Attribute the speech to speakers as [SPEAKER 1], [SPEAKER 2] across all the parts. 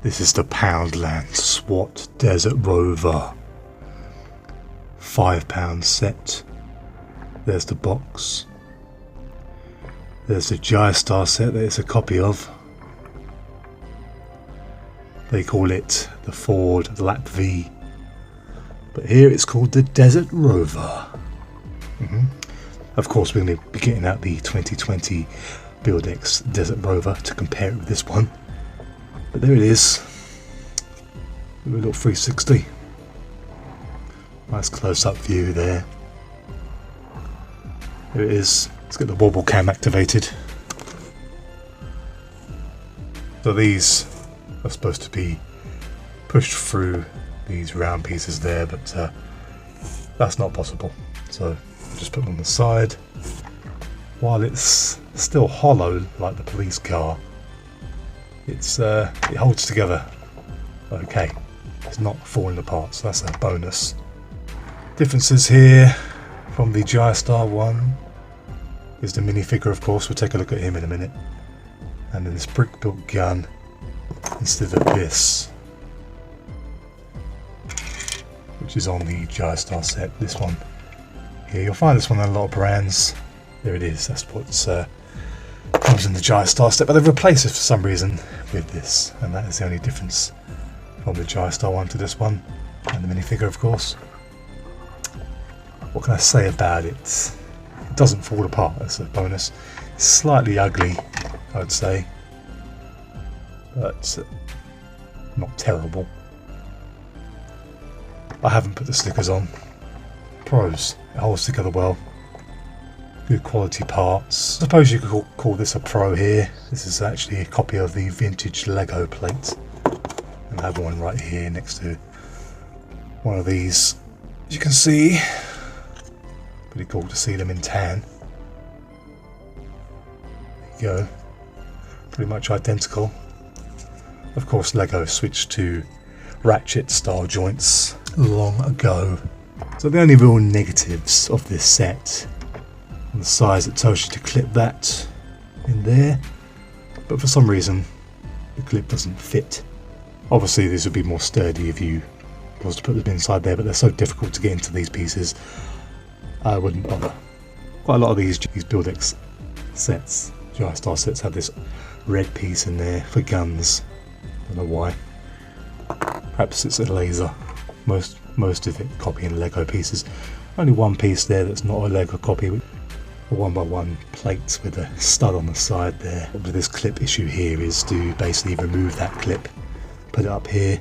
[SPEAKER 1] This is the Poundland SWAT Desert Rover. £5 set. There's the box. There's the Jie Star set that it's a copy of. They call it the Ford LAPV. But here it's called the Desert Rover. Of course, we're going to be getting out the 2020 BuildX Desert Rover to compare it with this one. But there it is. A little 360. Nice close-up view there. There it is. Let's get the wobble cam activated. So these are supposed to be pushed through these round pieces there, but that's not possible. So just put them on the side. While it's still hollow like the police car, it holds together okay. It's not falling apart, so that's a bonus. Differences here from the Jie Star one is the minifigure, of course. We'll take a look at him in a minute. And then this brick-built gun instead of this, which is on the Jie Star set. This one here, you'll find this one on a lot of brands. There it is. That's what comes in the Jie Star set, but they've replaced it for some reason with this, and that is the only difference from the Jie Star one to this one, and the minifigure, of course. What can I say about it? It doesn't fall apart. That's a bonus. It's slightly ugly, I would say, but not terrible. I haven't put the stickers on. Pros: it holds together well. Good quality parts. I suppose you could call this a pro here. This is actually a copy of the vintage Lego plate. And I have one right here next to one of these. As you can see, pretty cool to see them in tan. There you go. Pretty much identical. Of course, Lego switched to ratchet style joints long ago. So the only real negatives of this set, on the size, it tells you to clip that in there, but for some reason the clip doesn't fit. Obviously these would be more sturdy if you was to put them inside there, but they're so difficult to get into these pieces, I wouldn't bother. Quite a lot of these BuildX sets, Jie Star sets, have this red piece in there for guns. Don't know why. Perhaps it's a laser. Most of it copying Lego pieces. Only one piece there that's not a Lego copy. A 1x1 plate with a stud on the side there. With this clip issue here is to basically remove that clip, put it up here,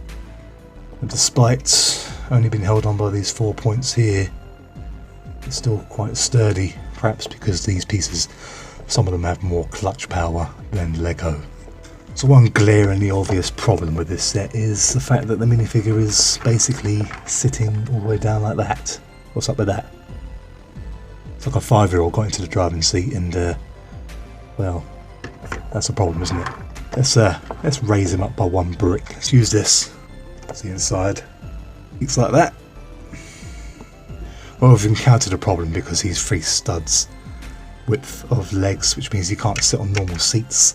[SPEAKER 1] and despite only being held on by these 4 points here, it's still quite sturdy, perhaps because these pieces, some of them have more clutch power than Lego. So one glaringly obvious problem with this set is the fact that the minifigure is basically sitting all the way down like that. What's up with that? It's like a 5-year-old got into the driving seat and, well, that's a problem, isn't it? Let's raise him up by one brick. Let's use this. See inside. It's like that. Well, we've encountered a problem because he's 3 studs width of legs, which means he can't sit on normal seats.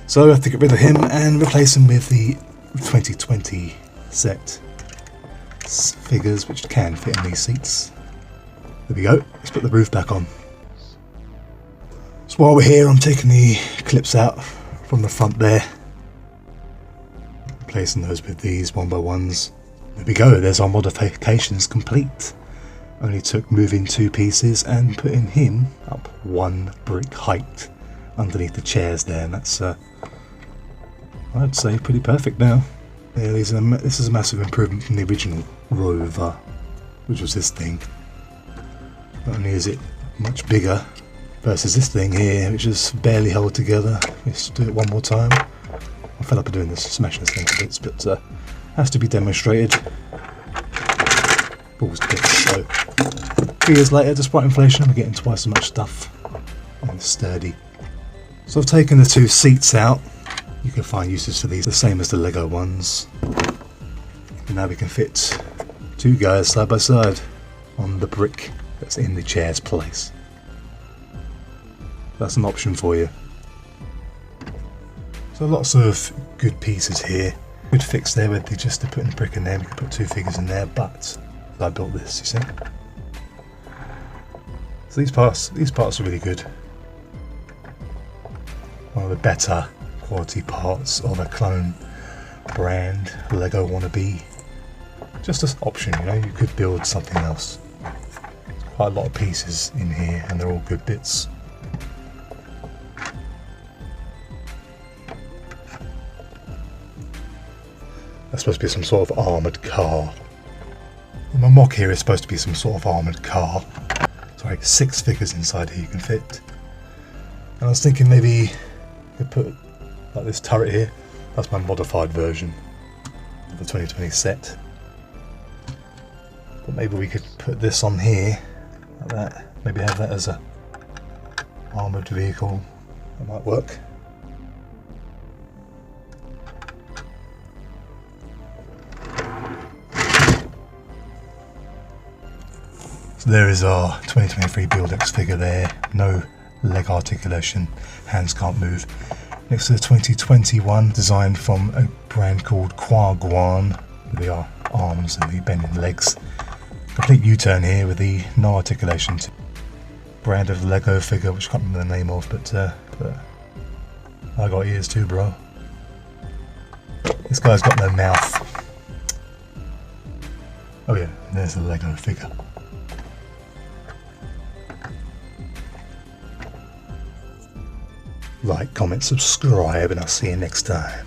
[SPEAKER 1] So I have to get rid of him and replace him with the 2020 set figures, which can fit in these seats. There we go. Let's put the roof back on. So while we're here, I'm taking the clips out from the front there, replacing those with these 1x1s. There we go. There's our modifications complete. Only took moving 2 pieces and putting him up 1 brick height underneath the chairs there, and that's I'd say pretty perfect now. Yeah, this is a massive improvement from the original Rover, which was this thing. Not only is it much bigger versus this thing here, which is barely held together. Let's do it one more time. I fell up at doing this, smashing this thing to bits, but has to be demonstrated. Balls to bits. So 3 years later, despite inflation, we're getting twice as much stuff and sturdy. So I've taken the 2 seats out. You can find uses for these the same as the Lego ones. And now we can fit 2 guys side by side on the brick that's in the chair's place. That's an option for you. So lots of good pieces here. Good fix there with just putting the brick in there. We can put 2 figures in there, but I built this, you see. So these parts are really good. One of the better quality parts of a clone brand, Lego wannabe. Just an option, you know, you could build something else. There's quite a lot of pieces in here and they're all good bits. That's supposed to be some sort of armoured car. My mock here is supposed to be some sort of armoured car. Sorry, 6 figures inside here you can fit. And I was thinking maybe you could put like this turret here. That's my modified version of the 2020 set. But maybe we could put this on here, like that. Maybe have that as a armoured vehicle. That might work. So there is our 2023 Build-X figure there. No leg articulation, hands can't move. Next to the 2021, designed from a brand called Quaguan, with the arms and the bending legs. Complete U-turn here with the no articulation. Brand of Lego figure, which I can't remember the name of, but I got ears too, bro. This guy's got no mouth. Oh yeah, there's the Lego figure. Like, comment, subscribe, and I'll see you next time.